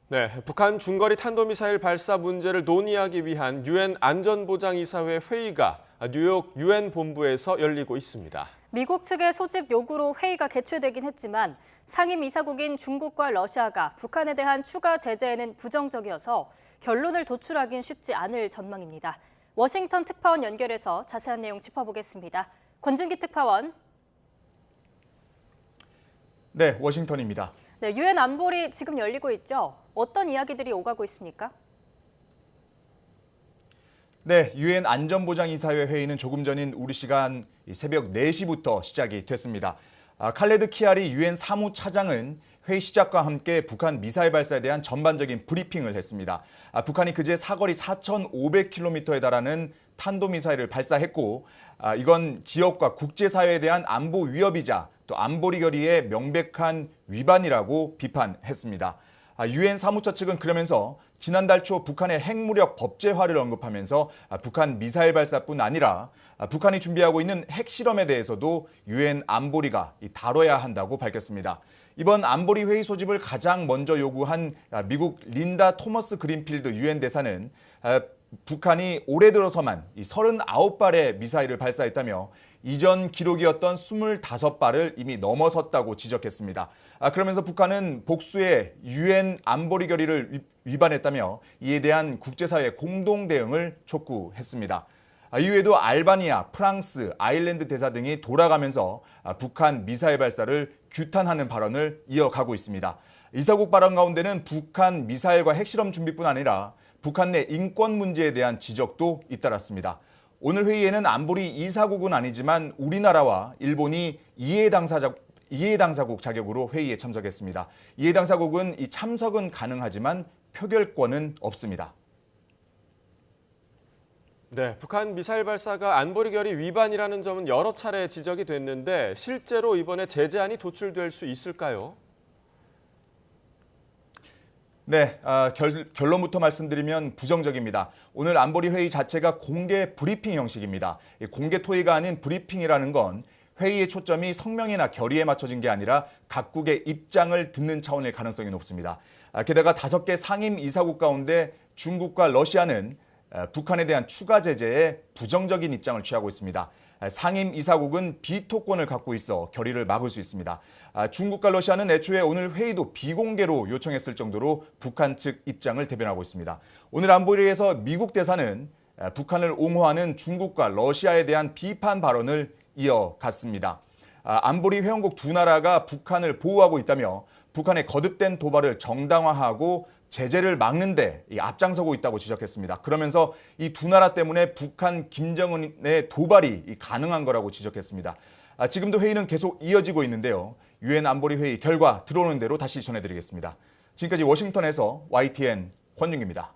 네, 북한 중거리 탄도미사일 발사 문제를 논의하기 위한 유엔 안전보장이사회 회의가 뉴욕 유엔 본부에서 열리고 있습니다. 미국 측의 소집 요구로 회의가 개최되긴 했지만 상임이사국인 중국과 러시아가 북한에 대한 추가 제재에는 부정적이어서 결론을 도출하긴 쉽지 않을 전망입니다. 워싱턴 특파원 연결해서 자세한 내용 짚어보겠습니다. 권준기 특파원. 네, 워싱턴입니다. 네, 유엔 안보리 지금 열리고 있죠. 어떤 이야기들이 오가고 있습니까? 네, 유엔 안전보장이사회 회의는 조금 전인 우리 시간 새벽 4시부터 시작이 됐습니다. 칼레드 키아리 유엔 사무차장은 회의 시작과 함께 북한 미사일 발사에 대한 전반적인 브리핑을 했습니다. 북한이 그제 사거리 4,500km에 달하는 탄도미사일을 발사했고 이건 지역과 국제사회에 대한 안보 위협이자 또 안보리 결의의 명백한 위반이라고 비판했습니다. 유엔 사무처 측은 그러면서 지난달 초 북한의 핵무력 법제화를 언급하면서 북한 미사일 발사뿐 아니라 북한이 준비하고 있는 핵실험에 대해서도 유엔 안보리가 다뤄야 한다고 밝혔습니다. 이번 안보리 회의 소집을 가장 먼저 요구한 미국 린다 토머스 그린필드 유엔 대사는 북한이 올해 들어서만 39발의 미사일을 발사했다며 이전 기록이었던 25발을 이미 넘어섰다고 지적했습니다. 그러면서 북한은 복수의 유엔 안보리 결의를 위반했다며 이에 대한 국제사회 공동 대응을 촉구했습니다. 이후에도 알바니아, 프랑스, 아일랜드 대사 등이 돌아가면서 북한 미사일 발사를 규탄하는 발언을 이어가고 있습니다. 이사국 발언 가운데는 북한 미사일과 핵실험 준비뿐 아니라 북한 내 인권 문제에 대한 지적도 잇따랐습니다. 오늘 회의에는 안보리 이사국은 아니지만 우리나라와 일본이 이해 당사국 자격으로 회의에 참석했습니다. 이해 당사국은 이 참석은 가능하지만 표결권은 없습니다. 네, 북한 미사일 발사가 안보리 결의 위반이라는 점은 여러 차례 지적이 됐는데 실제로 이번에 제재안이 도출될 수 있을까요? 네, 결론부터 말씀드리면 부정적입니다. 오늘 안보리 회의 자체가 공개 브리핑 형식입니다. 공개 토의가 아닌 브리핑이라는 건 회의의 초점이 성명이나 결의에 맞춰진 게 아니라 각국의 입장을 듣는 차원일 가능성이 높습니다. 게다가 5개 상임 이사국 가운데 중국과 러시아는 북한에 대한 추가 제재에 부정적인 입장을 취하고 있습니다. 상임 이사국은 비토권을 갖고 있어 결의를 막을 수 있습니다. 중국과 러시아는 애초에 오늘 회의도 비공개로 요청했을 정도로 북한 측 입장을 대변하고 있습니다. 오늘 안보리에서 미국 대사는 북한을 옹호하는 중국과 러시아에 대한 비판 발언을 이어갔습니다. 안보리 회원국 두 나라가 북한을 보호하고 있다며 북한의 거듭된 도발을 정당화하고 제재를 막는데 앞장서고 있다고 지적했습니다. 그러면서 이 두 나라 때문에 북한 김정은의 도발이 가능한 거라고 지적했습니다. 지금도 회의는 계속 이어지고 있는데요. 유엔 안보리 회의 결과 들어오는 대로 다시 전해드리겠습니다. 지금까지 워싱턴에서 YTN 권윤기입니다.